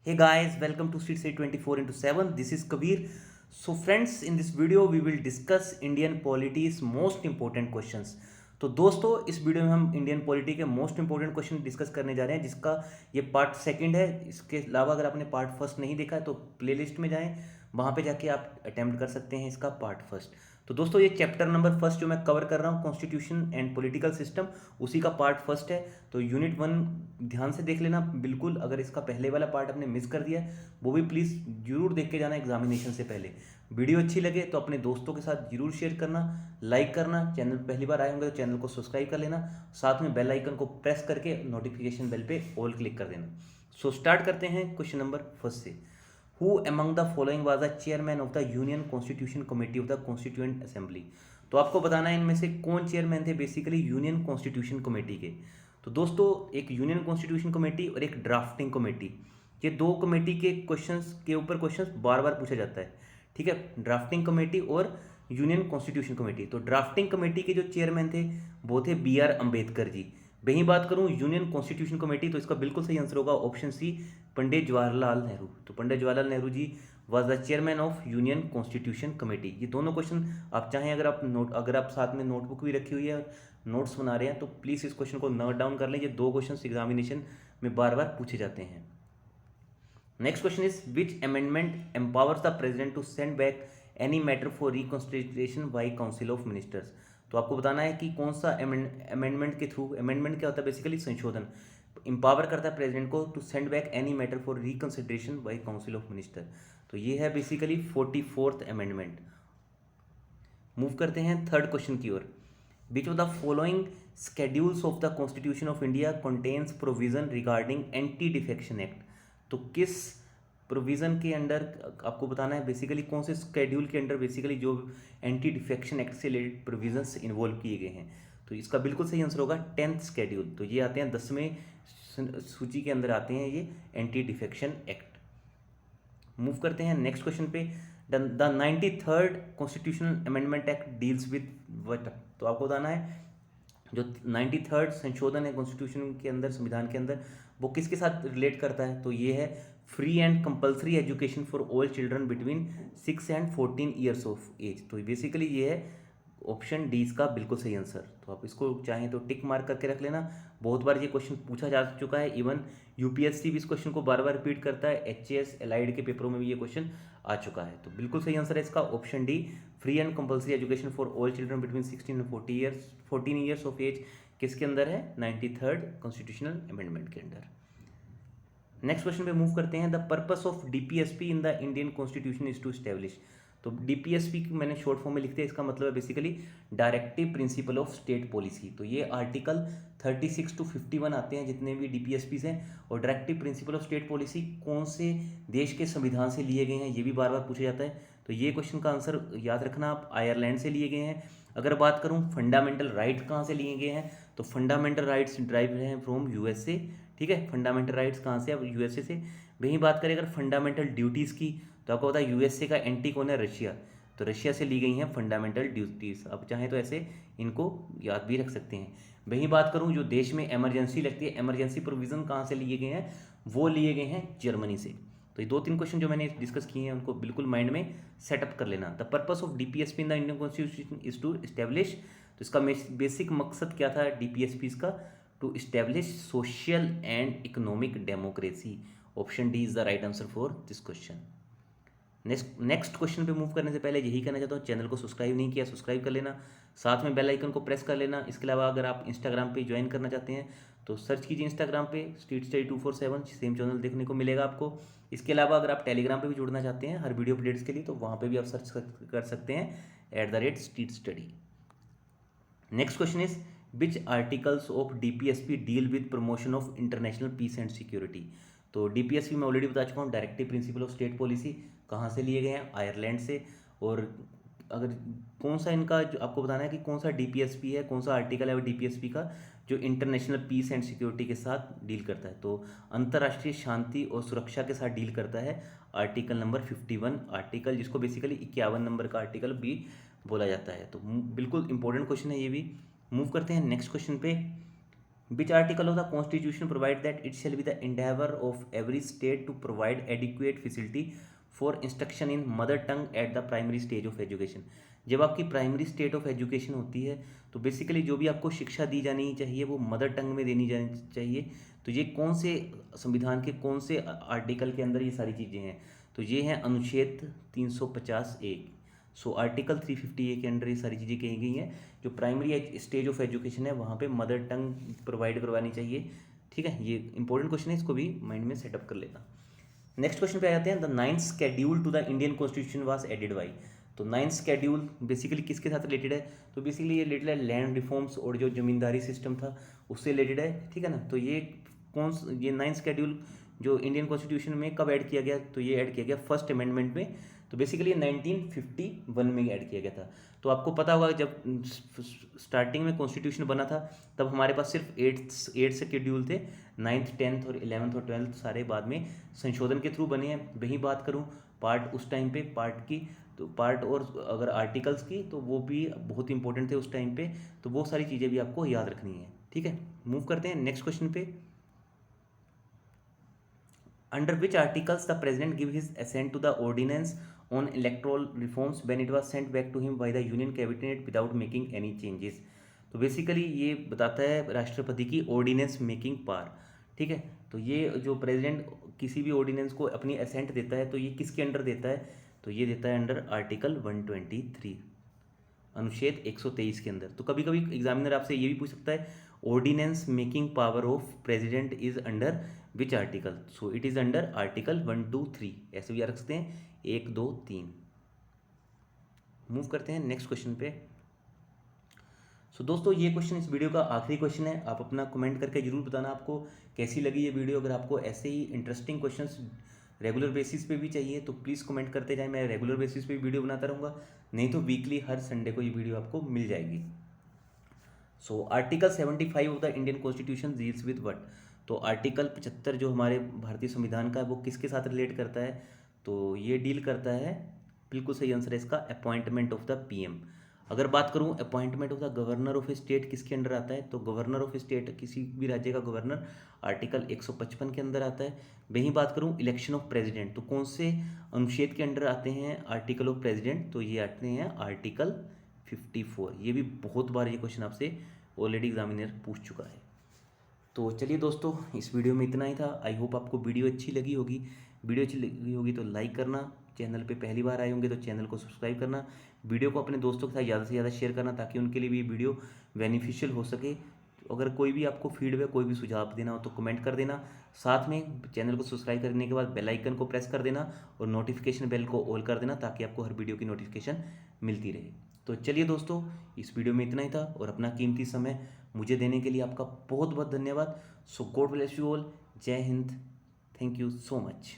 Hey guys, welcome to Street City 24/7. This is Kabir. So friends, in this video we will discuss Indian polity's most important questions. तो दोस्तों इस video में हम Indian polity के most important question discuss करने जा रहे हैं, जिसका ये पार्ट सेकंड है। इसके अलावा अगर आपने पार्ट फर्स्ट नहीं देखा है तो प्लेलिस्ट में जाएं, वहाँ पे जाके आप अटेम्प्ट कर सकते हैं इसका पार्ट फर्स्ट। तो दोस्तों ये चैप्टर नंबर फर्स्ट जो मैं कवर कर रहा हूँ, कॉन्स्टिट्यूशन एंड पॉलिटिकल सिस्टम, उसी का पार्ट फर्स्ट है। तो यूनिट 1 ध्यान से देख लेना बिल्कुल। अगर इसका पहले वाला पार्ट आपने मिस कर दिया है वो भी प्लीज़ जरूर देख के जाना एग्जामिनेशन से पहले। वीडियो अच्छी लगे तो अपने दोस्तों के साथ जरूर शेयर करना, लाइक करना। चैनल पहली बार आए होंगे तो चैनल को सब्सक्राइब कर लेना, साथ में बेल आइकन को प्रेस करके नोटिफिकेशन बेल पे ऑल क्लिक कर देना। सो स्टार्ट करते हैं क्वेश्चन नंबर फर्स्ट से। Who among the following was the chairman of the union constitution committee of the constituent assembly. तो आपको बताना है इनमें से कौन चेयरमैन थे बेसिकली यूनियन कॉन्स्टिट्यूशन कमेटी के। तो दोस्तों एक यूनियन कॉन्स्टिट्यूशन कमेटी और एक ड्राफ्टिंग कमेटी, ये दो कमेटी के क्वेश्चंस के ऊपर क्वेश्चंस बार बार पूछा जाता है, ठीक है। ड्राफ्टिंग कमेटी और यूनियन कॉन्स्टिट्यूशन कमेटी। तो ड्राफ्टिंग कमेटी के जो चेयरमैन थे वो थे B.R. अम्बेडकर जी। वहीं बात करूं यूनियन कॉन्स्टिट्यूशन कमेटी, तो इसका बिल्कुल सही आंसर होगा ऑप्शन सी, पंडित जवाहरलाल नेहरू। तो Pandit Jawaharlal Nehru ji was the chairman of union constitution committee. ये दोनों क्वेश्चन आप चाहें, अगर आप साथ में नोटबुक भी रखी हुई है और नोट्स बना रहे हैं तो प्लीज़ इस क्वेश्चन को नोट डाउन कर लें। ये दो क्वेश्चन एग्जामिनेशन में बार बार पूछे जाते हैं। Next question is which amendment empowers the president to send back any matter for reconsideration by council of ministers. तो आपको बताना है कि कौन सा अमेंडमेंट के थ्रू, अमेंडमेंट क्या होता है बेसिकली संशोधन, इंपावर करता है प्रेसिडेंट को to send back any matter for reconsideration by council of minister. तो ये है बेसिकली 44th अमेंडमेंट। मूव करते हैं थर्ड क्वेश्चन की ओर। Which of the following schedules of the constitution of India contains provision regarding anti defection act. तो किस provision के अंडर आपको बताना है बेसिकली, कौन से स्केड्यूल के अंडर बेसिकली जो एंटी डिफेक्शन एक्ट से रिलेटेड प्रोविजंस इन्वॉल्व किए गए हैं। तो इसका बिल्कुल सही आंसर होगा 10th स्केड्यूल। तो ये आते हैं 10वें सूची के अंदर आते हैं ये एंटी डिफेक्शन एक्ट। मूव करते हैं नेक्स्ट क्वेश्चन पे। The 93rd constitutional amendment act deals with what. तो आपको बताना है जो 93rd संशोधन है कॉन्स्टिट्यूशन के अंदर, संविधान के अंदर, वो किसके साथ रिलेट करता है। तो ये है free and compulsory education for all children between 6 and 14 years of age. तो बेसिकली ये है ऑप्शन डी इसका बिल्कुल सही आंसर। तो आप इसको चाहें तो टिक मार्क करके रख लेना। बहुत बार ये क्वेश्चन पूछा जा चुका है, इवन यूपीएससी भी इस क्वेश्चन को बार बार रिपीट करता है, एचएएस एलाइड के पेपरों में भी ये क्वेश्चन आ चुका है। तो बिल्कुल सही आंसर है इसका option D, free and compulsory education for all children between 16 and 14 years of age किसके अंदर है, 93rd कॉन्स्टिट्यूशनल अमेंडमेंट के अंदर। नेक्स्ट क्वेश्चन पे मूव करते हैं। The purpose of DPSP in the Indian constitution is to establish. तो DPSP मैंने शॉर्ट फॉर्म में लिखते हैं, इसका मतलब है basically directive principle of state policy. तो ये आर्टिकल 36 to 51 आते हैं जितने भी डीपीएसपीज हैं। और directive principle of state policy कौन से देश के संविधान से लिए गए हैं ये भी बार बार पूछा जाता है। तो ये क्वेश्चन का आंसर याद रखना आप, आयरलैंड से लिए गए हैं। अगर बात करूँ फंडामेंटल राइट कहाँ से लिए गए हैं, तो फंडामेंटल राइट्स ड्राइव हैं फ्रॉम यूएसए, ठीक है। फंडामेंटल राइट्स कहाँ से, अब यूएसए से। वहीं बात करें अगर फंडामेंटल ड्यूटीज़ की, तो आपको पता है यूएसए का एंटी कौन है, रशिया। तो रशिया से ली गई हैं फंडामेंटल ड्यूटीज़। आप चाहें तो ऐसे इनको याद भी रख सकते हैं। वहीं बात करूं जो देश में इमरजेंसी लगती है, इमरजेंसी प्रोविज़न कहाँ से लिए गए हैं, वो लिए गए हैं जर्मनी से। तो ये 2-3 क्वेश्चन जो मैंने डिस्कस किए हैं उनको बिल्कुल माइंड में सेटअप कर लेना। The purpose of DPSP in the Indian constitution is to establish. तो इसका बेसिक मकसद क्या था डीपीएसपी का, to establish social and economic democracy. Option D is the right answer for this question. Next question पे move करने से पहले यही कहना चाहता हूँ, चैनल को सब्सक्राइब नहीं किया सब्सक्राइब कर लेना, साथ में बेल आइकन को प्रेस कर लेना। इसके अलावा अगर आप इंस्टाग्राम पे ज्वाइन करना चाहते हैं तो सर्च कीजिए इंस्टाग्राम पे स्ट्रीट स्टडी 247, सेम चैनल देखने को मिलेगा आपको। इसके अलावा अगर आप टेलीग्राम पे भी जुड़ना चाहते हैं हर वीडियो अपडेट्स के लिए, तो वहाँ पे भी आप सर्च कर सकते हैं @street study। Next question is which articles of DPSP deal with promotion of international peace and security. तो डीपीएसपी मैं ऑलरेडी बता चुका हूँ, directive principle of state policy कहाँ से लिए गए हैं, आयरलैंड से। और अगर कौन सा इनका जो आपको बताना है कि कौन सा डीपीएसपी है, कौन सा आर्टिकल है डीपीएसपी का जो इंटरनेशनल पीस एंड सिक्योरिटी के साथ डील करता है, तो अंतर्राष्ट्रीय शांति और सुरक्षा के साथ डील करता है। आर्टिकल नंबर 51 आर्टिकल, जिसको बेसिकली 51 नंबर का आर्टिकल भी बोला जाता है। तो बिल्कुल इंपॉर्टेंट क्वेश्चन है ये भी। मूव करते हैं नेक्स्ट क्वेश्चन पे। Which article of the Constitution provide that it shall be the endeavor of every state to provide adequate facility for instruction in mother tongue at the primary stage of education? जब आपकी primary state of education होती है तो basically जो भी आपको शिक्षा दी जानी चाहिए वो मदर टंग में देनी जानी चाहिए। तो ये कौन से संविधान के कौन से आर्टिकल के अंदर ये सारी चीज़ें हैं? तो ये हैं अनुच्छेद 350 ए। सो आर्टिकल 350 ए के अंडर ये सारी चीज़ें कही गई हैं। जो प्राइमरी स्टेज ऑफ एजुकेशन है वहाँ पे मदर टंग प्रोवाइड करवानी चाहिए। ठीक है, ये इंपॉर्टेंट क्वेश्चन है, इसको भी माइंड में सेटअप कर लेना। नेक्स्ट क्वेश्चन पे आ जाते हैं। The 9th schedule to the Indian constitution was added by. तो 9th शेड्यूल बेसिकली किसके साथ रिलेटेड है? तो बेसिकली ये रिलेटेड है लैंड रिफॉर्म्स और जो जमींदारी सिस्टम था उससे रिलेटेड है। ठीक है ना, तो ये ये 9th शेड्यूल जो इंडियन कॉन्स्टिट्यूशन में कब ऐड किया गया? तो ये ऐड किया गया फर्स्ट अमेंडमेंट में। तो बेसिकली 1951 में ऐड किया गया था। तो आपको पता होगा जब स्टार्टिंग में कॉन्स्टिट्यूशन बना था तब हमारे पास सिर्फ 8 शेड्यूल थे। 9th 10th और 11th और 12th सारे बाद में संशोधन के थ्रू बने हैं। वहीं बात करूं पार्ट उस टाइम पे पार्ट की, तो पार्ट और अगर आर्टिकल्स की तो वो भी बहुत इंपॉर्टेंट थे उस टाइम पे। तो वो सारी चीज़ें भी आपको याद रखनी है। ठीक है, मूव करते हैं नेक्स्ट क्वेश्चन पे। Under which articles the president give his assent to the ordinance on electoral reforms when it was sent back to him by the union cabinet without making any changes? तो basically ये बताता है राष्ट्रपति की ordinance making power. ठीक है, तो ये जो प्रेसिडेंट किसी भी ऑर्डिनेंस को अपनी असेंट देता है तो ये किसके अंडर देता है? तो ये देता है अंडर आर्टिकल 123 अनुच्छेद 123 के अंदर। तो कभी कभी एग्जामिनर आपसे ये भी पूछ सकता है ordinance making power of president is under which article? So it is under article 1 2 3, ऐसे भी रख सकते हैं 1 2 3। मूव करते हैं नेक्स्ट क्वेश्चन पे। सो दोस्तों ये क्वेश्चन इस वीडियो का आखिरी क्वेश्चन है। आप अपना कमेंट करके जरूर बताना आपको कैसी लगी ये वीडियो। अगर आपको ऐसे ही इंटरेस्टिंग क्वेश्चंस रेगुलर बेसिस पे भी चाहिए तो प्लीज़ कमेंट करते जाएं। मैं रेगुलर बेसिस पे वीडियो बनाता रहूँगा, नहीं तो वीकली हर संडे को ये वीडियो आपको मिल जाएगी। So article 75 of the Indian constitution deals with what? तो आर्टिकल 75 जो हमारे भारतीय संविधान का है वो किसके साथ रिलेट करता है? तो ये डील करता है, बिल्कुल सही आंसर है इसका, अपॉइंटमेंट ऑफ द पीएम। अगर बात करूं appointment of the governor of state किसके अंडर आता है? तो गवर्नर ऑफ स्टेट किसी भी राज्य का गवर्नर आर्टिकल 155 के अंदर आता है। वहीं बात करूं इलेक्शन ऑफ प्रेसिडेंट तो कौन से अनुच्छेद के अंडर आते हैं आर्टिकल ऑफ प्रेसिडेंट? तो ये आते हैं आर्टिकल 54। ये भी बहुत बार ये क्वेश्चन आपसे ऑलरेडी एग्जामिनर पूछ चुका है। तो चलिए दोस्तों इस वीडियो में इतना ही था। आई होप आपको वीडियो अच्छी लगी होगी। वीडियो अच्छी लगी होगी तो लाइक करना, चैनल पे पहली बार आए होंगे तो चैनल को सब्सक्राइब करना, वीडियो को अपने दोस्तों के साथ ज़्यादा से ज़्यादा शेयर करना ताकि उनके लिए भी वीडियो बेनिफिशियल हो सके। अगर कोई भी आपको फीडबैक कोई भी सुझाव देना हो तो कमेंट कर देना। साथ में चैनल को सब्सक्राइब करने के बाद बेल आइकन को प्रेस कर देना और नोटिफिकेशन बेल को ऑल कर देना ताकि आपको हर वीडियो की नोटिफिकेशन मिलती रहे। तो चलिए दोस्तों इस वीडियो में इतना ही था और अपना कीमती समय मुझे देने के लिए आपका बहुत बहुत धन्यवाद। सो गॉड ब्लेस यू ऑल। जय Hind. Thank you so much.